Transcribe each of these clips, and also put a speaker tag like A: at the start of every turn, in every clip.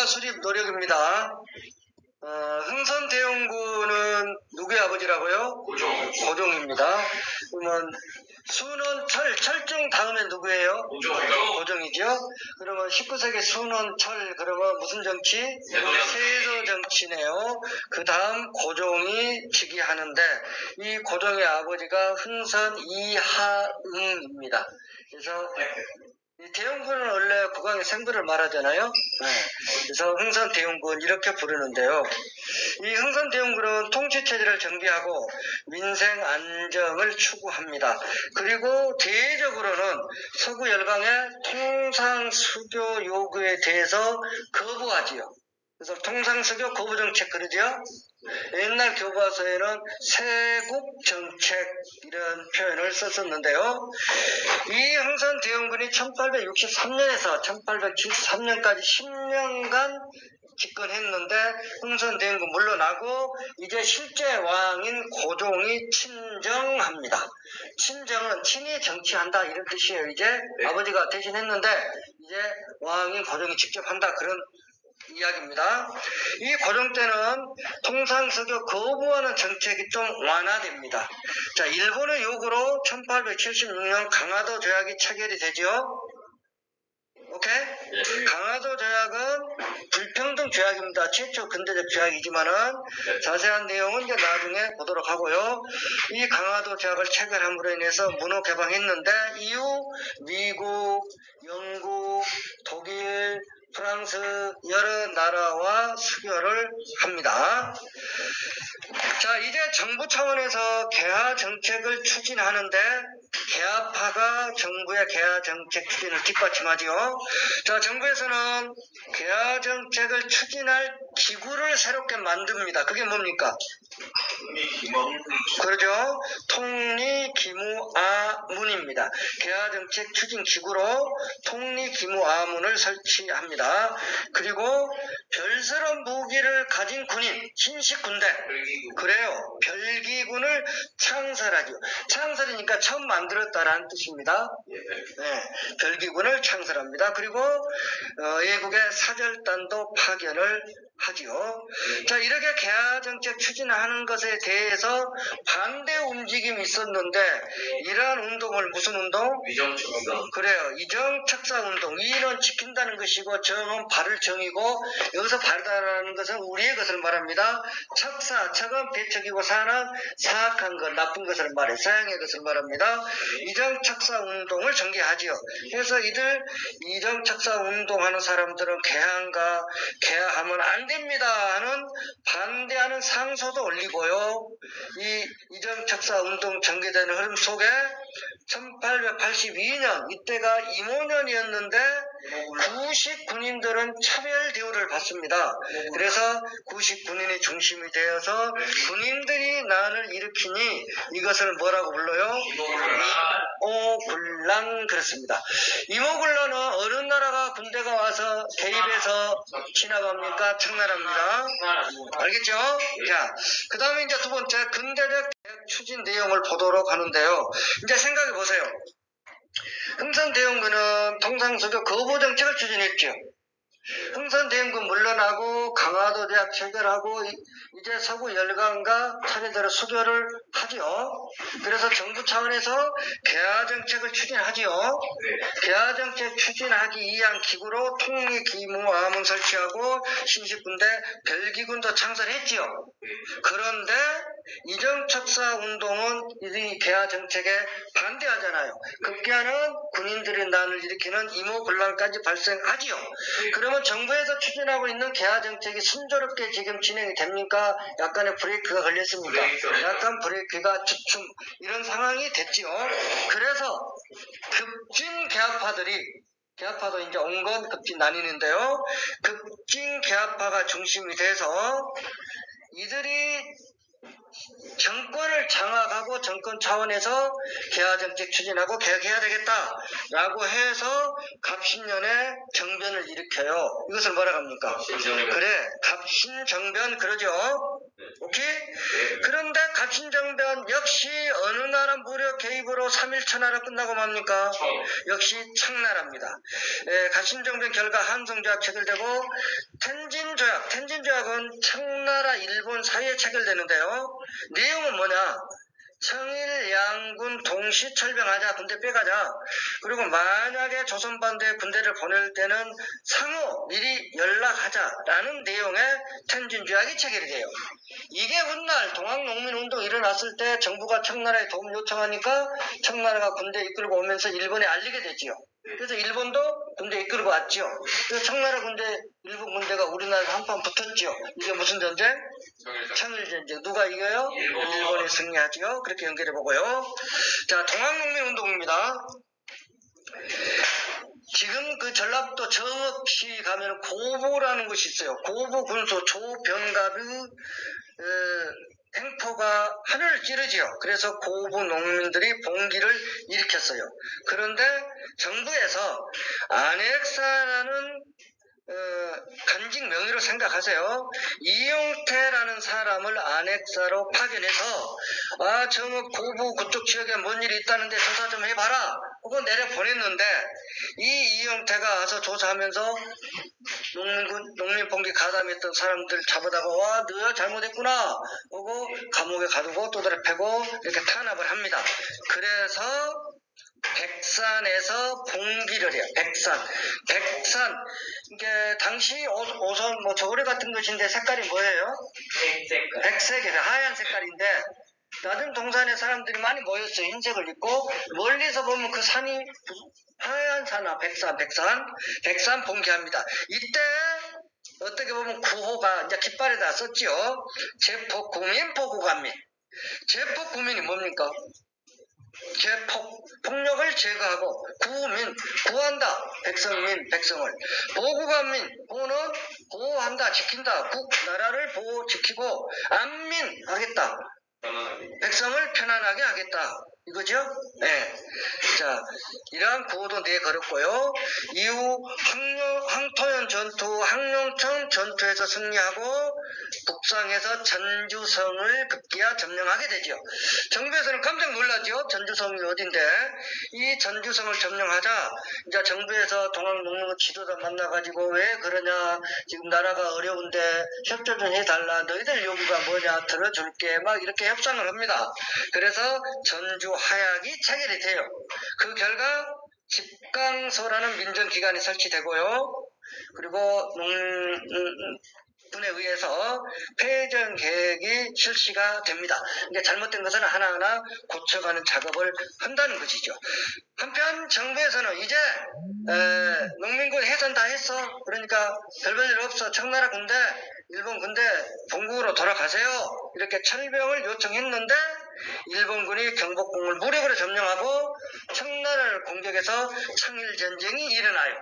A: 수립 노력입니다. 흥선대원군은 누구의 아버지라고요? 고종입니다. 그러면 순원 철중 다음에 누구예요? 고종이죠. 그러면 19세기 순원 철 그러면 무슨 정치? 세조 정치네요. 그 다음 고종이 즉위하는데 이 고종의 아버지가 흥선 이하응입니다. 그래서 이 대원군은 원래 국왕의 생부를 말하잖아요. 그래서 흥선대원군 이렇게 부르는데요. 이 흥선대원군은 통치체제를 정비하고 민생 안정을 추구합니다. 그리고 대외적으로는 서구 열강의 통상수교 요구에 대해서 거부하지요. 그래서 통상수교 거부 정책 그러죠. 옛날 교과서에는 세국정책 이런 표현을 썼었는데요. 이 흥선대원군이 1863년에서 1873년까지 10년간 집권했는데 흥선대원군 물러나고 이제 실제 왕인 고종이 친정합니다. 친정은 친히 정치한다 이런 뜻이에요. 이제 아버지가 대신했는데 이제 왕인 고종이 직접 한다 그런 이야기입니다. 이 고종 때는 통상수교 거부하는 정책이 좀 완화됩니다. 자, 일본의 요구로 1876년 강화도 조약이 체결이 되죠. 오케이? 강화도 조약은 불평등 조약입니다. 최초 근대적 조약이지만은 자세한 내용은 이제 나중에 보도록 하고요. 이 강화도 조약을 체결함으로 인해서 문호 개방했는데 이후 미국, 영국, 독일, 프랑스 여러 나라와 수교를 합니다. 자, 이제 정부 차원에서 개화 정책을 추진하는데 개화파가 정부의 개화 정책 추진을 뒷받침하지요. 자, 정부에서는 개화 정책을 추진할 기구를 새롭게 만듭니다. 그게 뭡니까? 그러죠. 통리기무아문입니다. 개화정책 추진 기구로 통리기무아문을 설치합니다. 그리고 별스런 무기를 가진 군인, 신식군대, 그래요. 별기군을 창설하죠. 창설이니까 처음 만들었다라는 뜻입니다. 네, 별기군을 창설합니다. 그리고 외국의 사절단도 파견을 하지요. 자, 이렇게 개화정책 추진하는 것에 대해서 반대 움직임이 있었는데 이러한 운동을 무슨 운동? 위정척사. 그래요. 이정척사운동. 위는 지킨다는 것이고 정은 발을 정이고 여기서 발달하는 것은 우리의 것을 말합니다. 척사, 척은 배척이고 사는 사악한 것, 나쁜 것을 말해 서양의 것을 말합니다. 이정척사운동을 전개하지요. 그래서 이들 이정척사운동하는 사람들은 개항과 개항하면 안 됩니다 하는 반대하는 상소도 올리고요. 이 이정척사운동 전개되는 흐름 속에 1882년 이때가 임오년이었는데 구식 군인들은 차별 대우를 받습니다. 그래서 구식 군인이 중심이 되어서 군인들이 난을 일으키니 이것을 뭐라고 불러요? 임오군란 그렇습니다. 임오군란은 어느 나라가 군대가 와서 개입해서 지나갑니까? 청나라입니다. 알겠죠? 자, 그 다음에 이제 두 번째 근대적 개혁 추진 내용을 보도록 하는데요. 이제 생각해 보세요. 흥선대원군은 통상수교 거부 정책을 추진했죠. 흥선대원군 물러나고 강화도 조약 체결하고 이제 서구 열강과 차례대로 수교를 하지요. 그래서 정부 차원에서 개화정책을 추진하지요. 개화정책 추진하기 위한 기구로 통리기무아문 설치하고 신식군대 별기군도 창설했지요. 그런데 이정척사운동은 이 개화정책에 반대하잖아요. 급기야는 군인들의 난을 일으키는 임오군란까지 발생하지요. 그러면 정부에서 추진하고 있는 개화정책이 순조롭게 지금 진행이 됩니까? 약간의 브레이크가 걸렸습니까? 약간 브레이크가 주춤 이런 상황이 됐지요. 그래서 급진 개화파도 이제 온건 급진 나뉘는데요. 급진 개화파가 중심이 돼서 이들이 정권을 장악하고 정권 차원에서 개화정책 추진하고 개혁해야 되겠다라고 해서 갑신년에 정변을 일으켜요. 이것을 뭐라 합니까? 그래, 갑신정변 그러죠. 오케이? 그런데 갑신정변 역시 어느 나라 무력 개입으로 3.1 천하라 끝나고 맙니까? 역시 청나라입니다. 갑신정변 결과 한성조약 체결되고 텐진조약은 청나라 일본 사이에 체결되는데요. 내용은 뭐냐? 청일 양군 동시 철병하자, 군대 빼가자. 그리고 만약에 조선반도에 군대를 보낼 때는 상호 미리 연락하자라는 내용의 텐진조약이 체결이 돼요. 이게 훗날 동학농민운동 일어났을 때 정부가 청나라에 도움 요청하니까 청나라가 군대 이끌고 오면서 일본에 알리게 되지요. 그래서 일본도 군대 이끌고 왔죠. 그래서 청나라 군대, 일본 군대가 우리나라에 한판 붙었죠. 이게 무슨 전쟁? 청일전쟁. 누가 이겨요? 일본이 승리하죠. 그렇게 연결해 보고요. 자, 동학농민운동입니다. 지금 그 전라북도 정읍시 가면 고보라는 곳이 있어요. 고보 군소 조병갑의 행포가 하늘을 찌르지요. 그래서 고부 농민들이 봉기를 일으켰어요. 그런데 정부에서 안핵사라는 간직 명의로 생각하세요. 이용태라는 사람을 안핵사로 파견해서 정읍 고부 그쪽 지역에 뭔 일이 있다는데 조사 좀 해봐라 하고 내려보냈는데 이 이용태가 와서 조사하면서 농민봉기 가담했던 사람들 잡아다가 와 너 잘못했구나 하고 감옥에 가두고 또다리 패고 이렇게 탄압을 합니다. 그래서 백산에서 봉기를 해요. 백산 이게 당시 오선 뭐 저고리 같은 것인데 색깔이 뭐예요? 백색이에요. 하얀 색깔인데 낮은 동산에 사람들이 많이 모였어요. 흰색을 입고 멀리서 보면 그 산이 하얀 산화 백산 봉기합니다. 이때 어떻게 보면 구호가 이제 깃발에다 썼죠. 제폭구민 보구감민. 제폭구민이 뭡니까? 폭력을 제거하고 구한다 백성을 보구감민 보는 보호한다 지킨다 나라를 지키고 안민하겠다 백성을 편안하게 하겠다 이거죠? 네. 자, 이러한 구호도 내걸었고요. 이후 항토현 전투, 항룡청 전투에서 승리하고 북상해서 전주성을 급기야 점령하게 되죠. 정부에서는 깜짝 놀라죠. 전주성이 어딘데? 이 전주성을 점령하자 이제 정부에서 동학농민 지도자 만나가지고 왜 그러냐? 지금 나라가 어려운데 협조 좀 해달라. 너희들 요구가 뭐냐? 들어줄게. 막 이렇게 협상을 합니다. 그래서 전주 하약이 체결이 돼요. 그 결과 집강소라는 민정기관이 설치되고요. 그리고 농군에 의해서 폐전 계획이 실시가 됩니다. 그러니까 잘못된 것은 하나하나 고쳐가는 작업을 한다는 것이죠. 한편 정부에서는 이제 농민군 해산 다 했어. 그러니까 별볼일 없어. 청나라 군대, 일본 군대 본국으로 돌아가세요. 이렇게 철병을 요청했는데 일본군이 경복궁을 무력으로 점령하고 청나라를 공격해서 청일전쟁이 일어나요.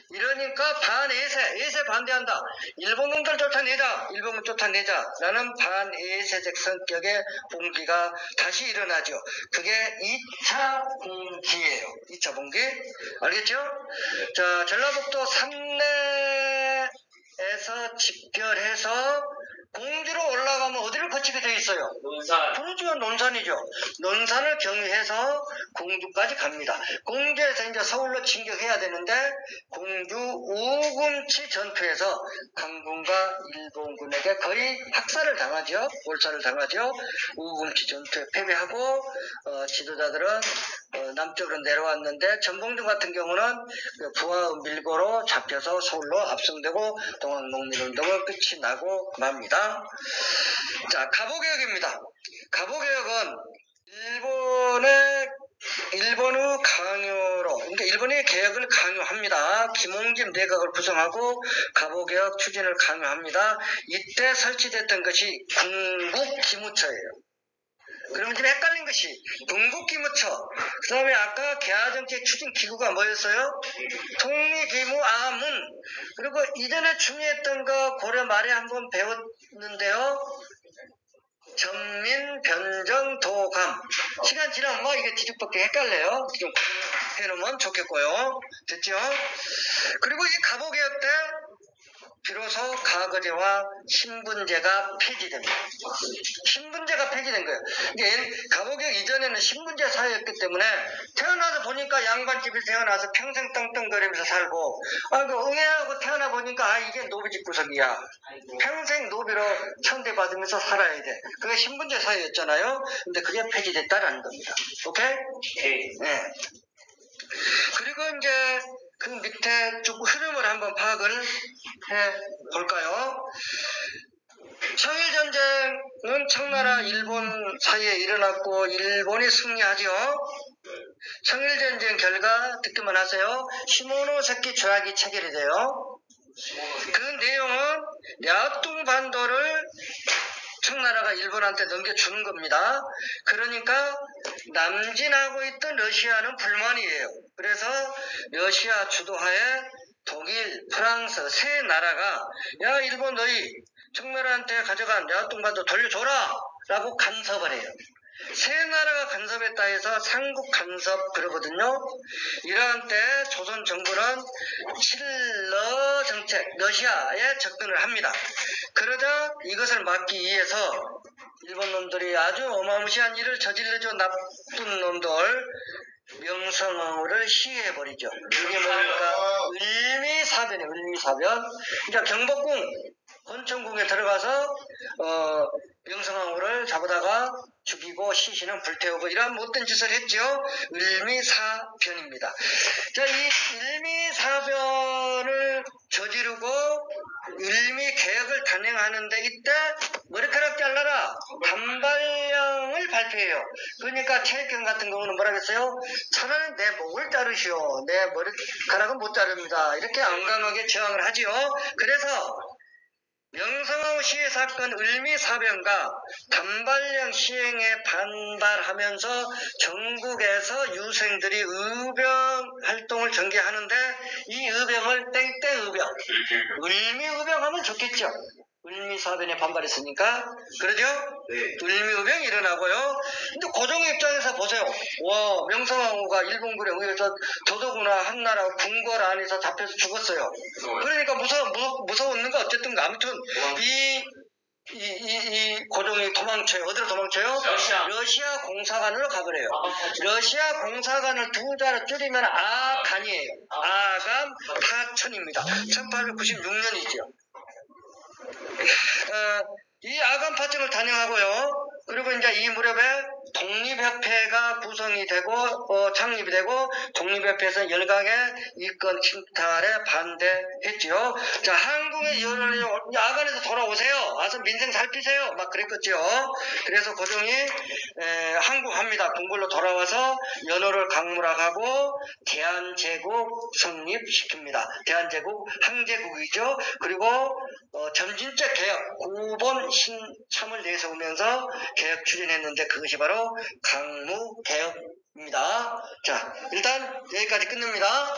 A: 이러니까 반예세 반대한다. 일본군들 쫓아내자 라는 반예세적 성격의 봉기가 다시 일어나죠. 그게 2차 봉기예요. 2차 봉기 알겠죠? 자, 전라북도 삼내에서 집결해서 공주로 올라가면 어디를 거치게 돼 있어요? 논산. 그렇죠. 논산이죠. 논산을 경유해서 공주까지 갑니다. 공주에서 이제 서울로 진격해야 되는데 공주 우금치 전투에서 강군과 일본군에게 거의 학살을 당하죠. 몰살을 당하죠. 우금치 전투에 패배하고 지도자들은 남쪽으로 내려왔는데 전봉준 같은 경우는 부하의 밀고로 잡혀서 서울로 압송되고 동학농민운동은 끝이 나고 맙니다. 자, 갑오개혁입니다. 갑오개혁은 일본의 강요로, 그러니까 일본이 개혁을 강요합니다. 김홍집 내각을 구성하고 갑오개혁 추진을 강요합니다. 이때 설치됐던 것이 궁국기무처예요. 그러면 지금 헷갈린 것이 궁국기무처, 그 다음에 아까 개화정책 추진기구가 뭐였어요? 통일기무아문. 그리고 이전에 중요했던 거 고려 말에 한번 배웠는데요. 전민, 변정, 도감. 시간 지나면 뭐 이게 뒤죽박죽 헷갈려요. 좀 해놓으면 좋겠고요. 됐죠? 그리고 이 갑오개혁 때 비로소 가거제와 신분제가 폐지됩니다. 신분제가 폐지된 거예요. 이게 갑오개혁 이전에는 신분제 사회였기 때문에 태어나서 보니까 양반집에서 태어나서 평생 떵떵거리면서 살고 그 응애하고 태어나 보니까 이게 노비집 구석이야. 평생 노비로 천대받으면서 살아야 돼. 그게 신분제 사회였잖아요. 근데 그게 폐지됐다라는 겁니다. 오케이? 네. 그리고 이제 그 밑에 쭉 흐름을 한번 파악을 해 볼까요? 청일전쟁은 청나라 일본 사이에 일어났고 일본이 승리하죠. 청일전쟁 결과 듣기만 하세요. 시모노세키 조약이 체결이 돼요. 그 내용은 야뚱반도를 청나라가 일본한테 넘겨주는 겁니다. 그러니까 남진하고 있던 러시아는 불만이에요. 그래서 러시아 주도하에 독일, 프랑스 세 나라가 야 일본 너희 청나라한테 가져간 야뚱반도 돌려줘라 라고 간섭을 해요. 세 나라가 간섭했다 해서 삼국 간섭 그러거든요. 이러한 때 조선 정부는 친러 정책, 러시아에 접근을 합니다. 그러자 이것을 막기 위해서 일본 놈들이 아주 어마무시한 일을 저질러줘 나쁜 놈들 명성황후를 시해버리죠. 이게 뭡니까? 을미사변이에요. 을미사변. 그러니까 경복궁 헌천궁에 들어가서 명성황후를 잡아다가 죽이고 시신은 불태우고 이런 못된 짓을 했죠. 을미사변입니다. 자, 이 을미사변을 저지르고 을미개혁을 단행하는데 이때 머리카락 잘라라 단발령을 발표해요. 그러니까 체육경 같은 경우는 뭐라 그랬어요? 차라리 내 목을 자르시오. 내 머리카락은 못 자릅니다. 이렇게 앙강하게 저항을 하지요. 그래서 명성황후 시해 사건 을미사변과 단발령 시행에 반발하면서 전국에서 유생들이 의병 활동을 전개하는데 이 의병을 땡땡의병, 을미의병 하면 좋겠죠. 을미사변에 반발했으니까 그러죠? 네. 을미의병이 일어나고요. 근데 고종의 입장에서 보세요. 와, 명성황후가 일본군에 의해서 더더구나 한나라 궁궐 안에서 잡혀서 죽었어요. 그러니까 무서웠는가 어쨌든 아무튼 이 고종이 도망쳐요. 어디로 도망쳐요? 러시아 공사관으로 가버려요. 러시아 공사관을 두 자로 줄이면 아간이에요. 아간 파천입니다. 1896년이죠. 이 아간 파천을 단행하고요. 그리고 이제 이 무렵에 독립협회가 구성이 되고 창립이 되고 독립협회에서 열강의 이권 침탈에 반대했지요. 자, 한국의 여론이 야간에서 돌아오세요. 와서 민생 살피세요. 막 그랬겠죠. 그래서 고종이 한국합니다. 궁궐로 돌아와서 연호를 강물하고 대한제국 성립시킵니다. 대한제국 항제국이죠. 그리고 점진적 개혁, 구본 신참을 내세우면서 개혁 추진했는데 그것이 바로 강무개혁입니다. 자, 일단 여기까지 끝냅니다.